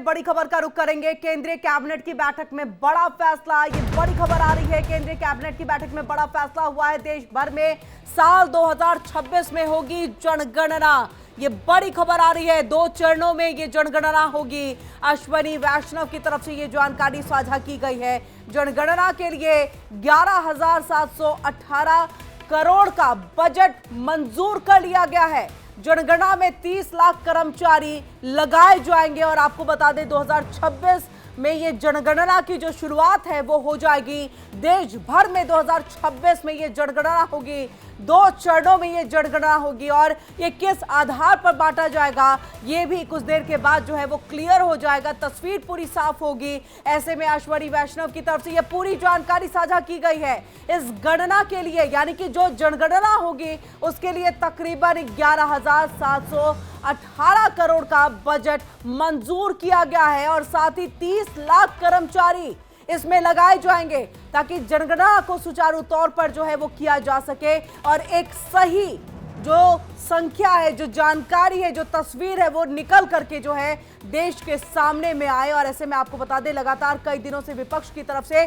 बड़ी खबर का रुख करेंगे। केंद्रीय कैबिनेट की बैठक में बड़ा फैसला, ये बड़ी खबर आ रही है। केंद्रीय कैबिनेट की बैठक में बड़ा फैसला हुआ है। देश भर में साल 2026 में होगी जनगणना, ये बड़ी खबर आ रही है। 2 चरणों में ये जनगणना होगी। अश्वनी वैष्णव की तरफ से ये जानकारी साझा की गई है। जनगणना के लिए 11,718 करोड़ का बजट मंजूर कर लिया गया है। जनगणना में 30 लाख कर्मचारी लगाए जाएंगे और आपको बता दें 2026 में ये जनगणना की जो शुरुआत है वो हो जाएगी। देश भर में 2026 में ये जनगणना होगी। 2 चरणों में ये जनगणना होगी और ये किस आधार पर बांटा जाएगा ये भी कुछ देर के बाद जो है वो क्लियर हो जाएगा, तस्वीर पूरी साफ होगी। ऐसे में अश्वनी वैष्णव की तरफ से ये पूरी जानकारी साझा की गई है। इस गणना के लिए यानी कि जो जनगणना होगी उसके लिए तकरीबन 11,718 करोड़ का बजट मंजूर किया गया है और साथ ही 30 लाख कर्मचारी इसमें लगाए जाएंगे ताकि जनगणना को सुचारू तौर पर जो है वो किया जा सके और एक सही जो संख्या है, जो जानकारी है, जो तस्वीर है वो निकल करके जो है देश के सामने में आए। और ऐसे में आपको बता दें लगातार कई दिनों से विपक्ष की तरफ से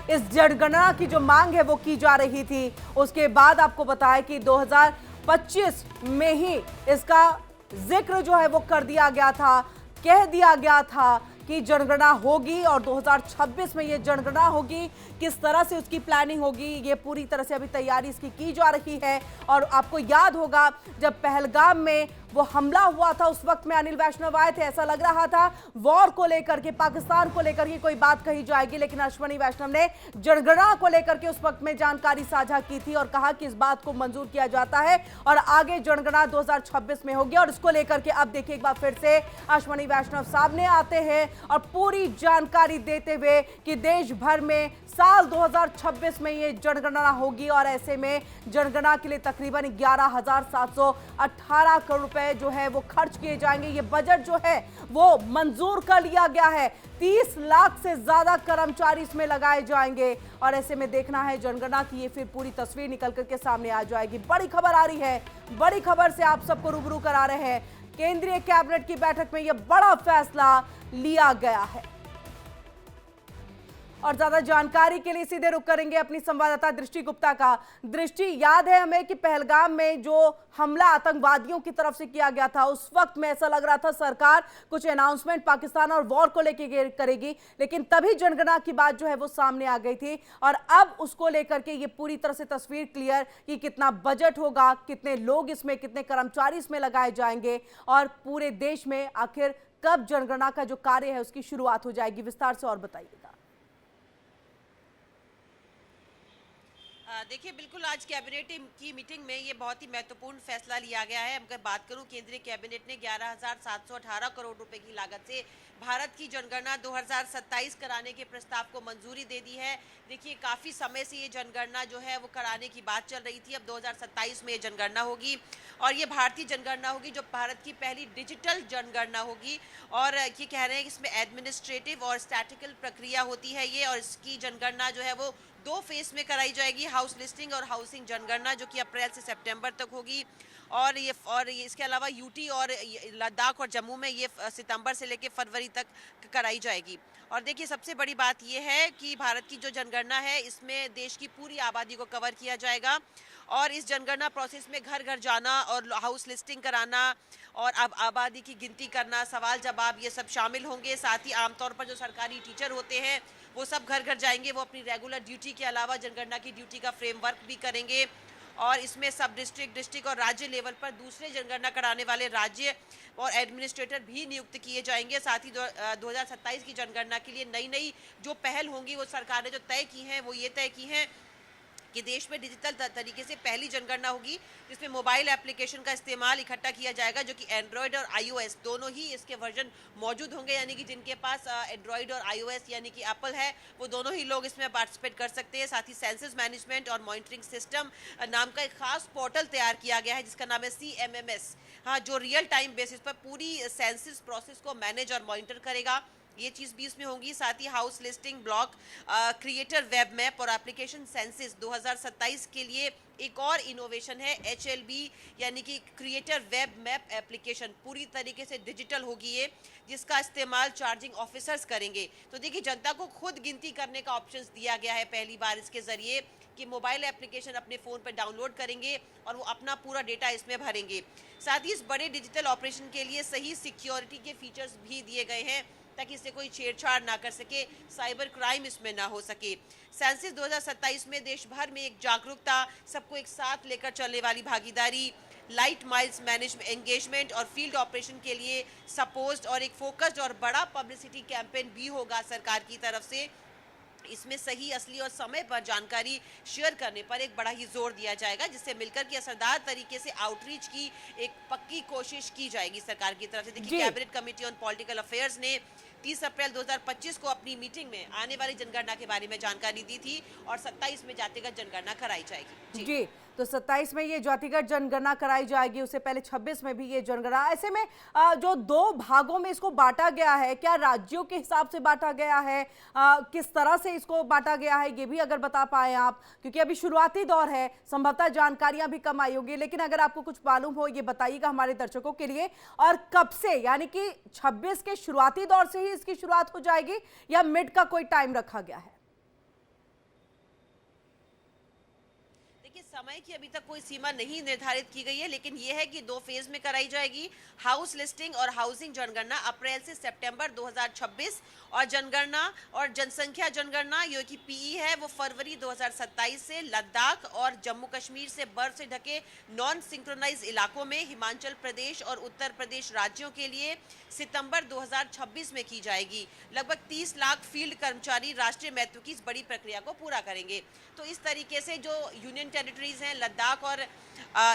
इस जनगणना की जो मांग है वो की जा रही थी। उसके बाद आपको बताया कि 2025 में ही इसका जिक्र जो है वो कर दिया गया था, कह दिया गया था कि जनगणना होगी और 2026 में ये जनगणना होगी। किस तरह से उसकी प्लानिंग होगी ये पूरी तरह से अभी तैयारी इसकी की जा रही है। और आपको याद होगा जब पहलगाम में वो हमला हुआ था उस वक्त में अनिल वैष्णव आए थे। ऐसा लग रहा था वॉर को लेकर के, पाकिस्तान को लेकर के कोई बात कही जाएगी, लेकिन अश्वनी वैष्णव ने जनगणना को लेकर के उस वक्त में जानकारी साझा की थी और कहा कि इस बात को मंजूर किया जाता है और आगे जनगणना 2026 में होगी। और इसको लेकर के अब देखिए एक बार फिर से अश्वनी वैष्णव सामने आते हैं और पूरी जानकारी देते हुए कि देश भर में साल 2026 में ये जनगणना होगी और ऐसे में जनगणना के लिए तकरीबन 11,718 करोड़ रुपए जो है वो खर्च किए जाएंगे। ये बजट जो है वो मंजूर कर लिया गया है। 30 लाख से ज्यादा कर्मचारी इसमें लगाए जाएंगे और ऐसे में देखना है जनगणना की ये फिर पूरी तस्वीर निकल करके सामने आ जाएगी। बड़ी खबर आ रही है, बड़ी खबर से आप सबको रूबरू करा रहे हैं। केंद्रीय कैबिनेट की बैठक में यह बड़ा फैसला लिया गया है और ज्यादा जानकारी के लिए सीधे रुक करेंगे अपनी संवाददाता दृष्टि गुप्ता का। दृष्टि, याद है हमें कि पहलगाम में जो हमला आतंकवादियों की तरफ से किया गया था उस वक्त में ऐसा लग रहा था सरकार कुछ अनाउंसमेंट पाकिस्तान और वॉर को लेकर करेगी, लेकिन तभी जनगणना की बात जो है वो सामने आ गई थी और अब उसको लेकर के ये पूरी तरह से तस्वीर क्लियर कि कितना बजट होगा, कितने लोग इसमें, कितने कर्मचारी इसमें लगाए जाएंगे और पूरे देश में आखिर कब जनगणना का जो कार्य है उसकी शुरुआत हो जाएगी। विस्तार से और बताइएगा। देखिए, बिल्कुल आज कैबिनेट की मीटिंग में ये बहुत ही महत्वपूर्ण फैसला लिया गया है। अगर बात करूं, केंद्रीय कैबिनेट ने 11,718 करोड़ रुपए की लागत से भारत की जनगणना 2027 कराने के प्रस्ताव को मंजूरी दे दी है। देखिए, काफ़ी समय से ये जनगणना जो है वो कराने की बात चल रही थी। अब 2027 में ये जनगणना होगी और ये भारतीय जनगणना होगी जो भारत की पहली डिजिटल जनगणना होगी। और ये कह रहे हैं कि इसमें एडमिनिस्ट्रेटिव और स्टैटिकल प्रक्रिया होती है ये, और इसकी जनगणना जो है वो 2 फेज में कराई जाएगी, हाउस लिस्टिंग और हाउसिंग जनगणना, जो कि अप्रैल से सितंबर तक होगी। और ये इसके अलावा यूटी और लद्दाख और जम्मू में ये सितंबर से लेकर फरवरी तक कराई जाएगी। और देखिए, सबसे बड़ी बात ये है कि भारत की जो जनगणना है इसमें देश की पूरी आबादी को कवर किया जाएगा और इस जनगणना प्रोसेस में घर घर जाना और हाउस लिस्टिंग कराना और अब आबादी की गिनती करना, सवाल जवाब, ये सब शामिल होंगे। साथ ही आमतौर पर जो सरकारी टीचर होते हैं वो सब घर घर जाएंगे, वो अपनी रेगुलर ड्यूटी के अलावा जनगणना की ड्यूटी का फ्रेमवर्क भी करेंगे। और इसमें सब डिस्ट्रिक्ट और राज्य लेवल पर दूसरे जनगणना कराने वाले राज्य और एडमिनिस्ट्रेटर भी नियुक्त किए जाएंगे। साथ ही 2027 की जनगणना के लिए नई नई जो पहल होंगी वो सरकार ने जो तय की हैं वो ये तय की हैं कि देश में डिजिटल तरीके से पहली जनगणना होगी जिसमें मोबाइल एप्लीकेशन का इस्तेमाल इकट्ठा किया जाएगा, जो कि एंड्रॉयड और iOS दोनों ही इसके वर्जन मौजूद होंगे। यानी कि जिनके पास एंड्रॉयड और iOS यानी कि एप्पल है वो दोनों ही लोग इसमें पार्टिसिपेट कर सकते हैं। साथ ही सेंसस मैनेजमेंट और मॉनिटरिंग सिस्टम नाम का एक खास पोर्टल तैयार किया गया है जिसका नाम है CMMS, हाँ, जो रियल टाइम बेसिस पर पूरी सेंसस प्रोसेस को मैनेज और मॉनिटर करेगा। ये चीज़ भी इसमें होगी। साथ ही house listing, block creator web map और एप्लीकेशन सेंसिस 2027 के लिए एक और इनोवेशन है HLB, यानी कि क्रिएटर वेब मैप एप्लीकेशन पूरी तरीके से डिजिटल होगी ये, जिसका इस्तेमाल चार्जिंग ऑफिसर्स करेंगे। तो देखिए, जनता को खुद गिनती करने का ऑप्शंस दिया गया है पहली बार इसके जरिए, कि मोबाइल एप्लीकेशन अपने फ़ोन पर डाउनलोड करेंगे और वो अपना पूरा डेटा इसमें भरेंगे। साथ ही इस बड़े डिजिटल ऑपरेशन के लिए सही सिक्योरिटी के फीचर्स भी दिए गए हैं, ताकि इससे कोई छेड़छाड़ ना कर सके, साइबर क्राइम इसमें ना हो सके। सेंसिस 2027 में देश भर में एक जागरूकता, सबको एक साथ लेकर चलने वाली भागीदारी, लाइट माइल्स मैनेजमेंट एंगेजमेंट और फील्ड ऑपरेशन के लिए सपोज्ड और एक फोकस्ड और बड़ा पब्लिसिटी कैंपेन भी होगा सरकार की तरफ से। इसमें सही, असली और समय पर जानकारी शेयर करने पर एक बड़ा ही जोर दिया जाएगा, जिससे मिलकर के असरदार तरीके से आउटरीच की एक पक्की कोशिश की जाएगी सरकार की तरफ से। देखिए, cabinet committee on political affairs ने 30 अप्रैल 2025 को अपनी मीटिंग में आने वाली जनगणना के बारे में जानकारी दी थी और 27 में जातिगत जनगणना कराई जाएगी। जी, तो 27 में ये जातिगत जनगणना कराई जाएगी, उससे पहले 26 में भी ये जनगणना। ऐसे में जो दो भागों में इसको बांटा गया है, क्या राज्यों के हिसाब से बांटा गया है, किस तरह से इसको बांटा गया है, ये भी अगर बता पाए आप, क्योंकि अभी शुरुआती दौर है, संभवतः जानकारियां भी कम आई होगी, लेकिन अगर आपको कुछ मालूम हो ये बताइएगा हमारे दर्शकों के लिए। और कब से, यानी कि 26 के शुरुआती दौर से ही इसकी शुरुआत हो जाएगी या मिड का कोई टाइम रखा गया है? समय की अभी तक कोई सीमा नहीं निर्धारित की गई है, लेकिन यह है कि 2 फेज में कराई जाएगी। हाउस लिस्टिंग और हाउसिंग जनगणना अप्रैल से सितंबर 2026 और जनगणना और जनसंख्या जनगणना जो कि PE है वो फरवरी 2027 से लद्दाख और जम्मू कश्मीर से बर्फ से ढके नॉन सिंक्रोनाइज इलाकों में, हिमाचल प्रदेश और उत्तर प्रदेश राज्यों के लिए सितंबर 2026 में की जाएगी। लगभग 30 लाख फील्ड कर्मचारी राष्ट्रीय महत्व की इस बड़ी प्रक्रिया को पूरा करेंगे। तो इस तरीके से जो यूनियन टेरिटरीज हैं, लद्दाख और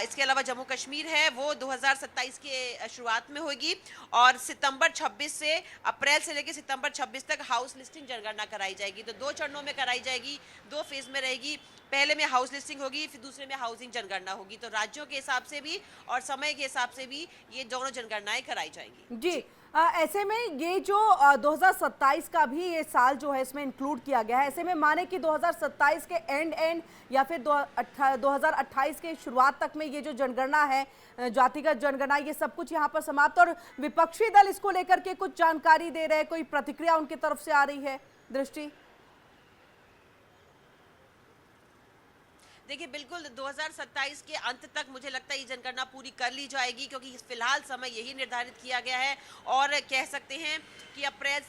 इसके अलावा जम्मू कश्मीर है, वो 2027 के शुरुआत में होगी और सितंबर 26 से अप्रैल से लेकर सितंबर 26 तक हाउस लिस्टिंग जनगणना कराई जाएगी। तो 2 चरणों में कराई जाएगी, 2 फेज में रहेगी। पहले में हाउस लिस्टिंग होगी, फिर दूसरे में हाउसिंग जनगणना होगी। तो राज्यों के हिसाब से भी और समय के हिसाब से भी ये दोनों जनगणनाएं कराई जाएंगी। जी, ऐसे में ये जो 2027 का भी ये साल जो है इसमें इंक्लूड किया गया है, ऐसे में माने कि 2027 के एंड या फिर 2028 के शुरुआत तक में ये जो जनगणना है, जातिगत जनगणना, ये सब कुछ यहाँ पर समाप्त। और विपक्षी दल इसको लेकर के कुछ जानकारी दे रहे हैं, कोई प्रतिक्रिया उनकी तरफ से आ रही है? दृष्टि देखिए, बिल्कुल 2027 के अंत तक मुझे लगता है ये जनगणना पूरी कर ली जाएगी, क्योंकि फिलहाल समय यही निर्धारित किया गया है। और कह सकते हैं कि अप्रैल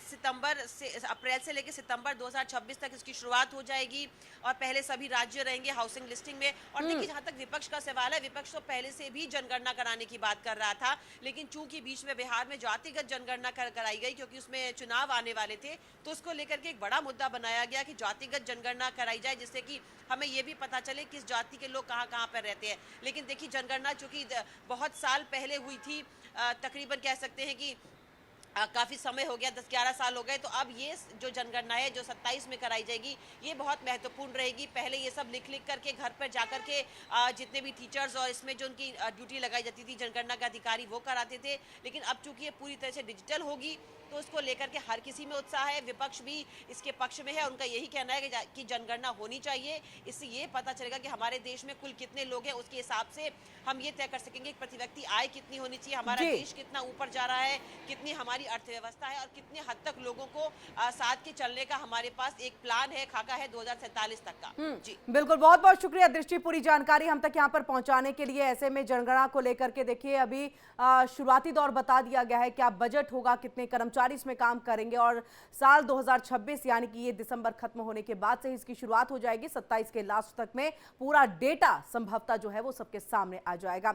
से लेकर सितंबर 2026 तक इसकी शुरुआत हो जाएगी और पहले सभी राज्य रहेंगे हाउसिंग लिस्टिंग में। और देखिए, जहां तक विपक्ष का सवाल है, विपक्ष तो पहले से भी जनगणना कराने की बात कर रहा था, लेकिन चूंकि बीच में बिहार में जातिगत जनगणना कराई गई क्योंकि उसमें चुनाव आने वाले थे, तो उसको लेकर के एक बड़ा मुद्दा बनाया गया कि जातिगत जनगणना कराई जाए, जिससे कि हमें ये भी पता चले किस जाति के लोग कहाँ कहाँ पर रहते हैं। लेकिन देखिए, जनगणना चूंकि बहुत साल पहले हुई थी, तकरीबन कह सकते हैं कि काफ़ी समय हो गया, 10-11 साल हो गए, तो अब ये जो जनगणना है जो 27 में कराई जाएगी, ये बहुत महत्वपूर्ण रहेगी। पहले ये सब लिख करके घर पर जाकर के जितने भी टीचर्स और इसमें जो उनकी ड्यूटी लगाई जाती थी जनगणना के अधिकारी, वो कराते थे। लेकिन अब चूंकि ये पूरी तरह से डिजिटल होगी, तो इसको लेकर के हर किसी में उत्साह है। विपक्ष भी इसके पक्ष में है, उनका यही कहना है कि जनगणना होनी चाहिए। इससे ये पता चलेगा कि हमारे देश में कुल कितने लोग हैं, उसके हिसाब से हम ये तय कर सकेंगे कि प्रति व्यक्ति आय कितनी होनी चाहिए, हमारा देश कितना ऊपर जा रहा है, कितनी हमारी अर्थव्यवस्था है और कितने हद तक लोगों को साथ के चलने का हमारे पास एक प्लान है, खाका है 2047 तक का। जी बिल्कुल, बहुत बहुत शुक्रिया दृष्टि, पूरी जानकारी हम तक यहाँ पर पहुंचाने के लिए। ऐसे में जनगणना को लेकर के देखिए, अभी शुरुआती दौर बता दिया गया है, क्या बजट होगा, कितने कर्मचारी इसमें काम करेंगे और साल 2026 यानी कि ये दिसंबर खत्म होने के बाद से इसकी शुरुआत हो जाएगी। 27 के लास्ट तक में पूरा डेटा संभवतः जो है वो सबके सामने आ जाएगा।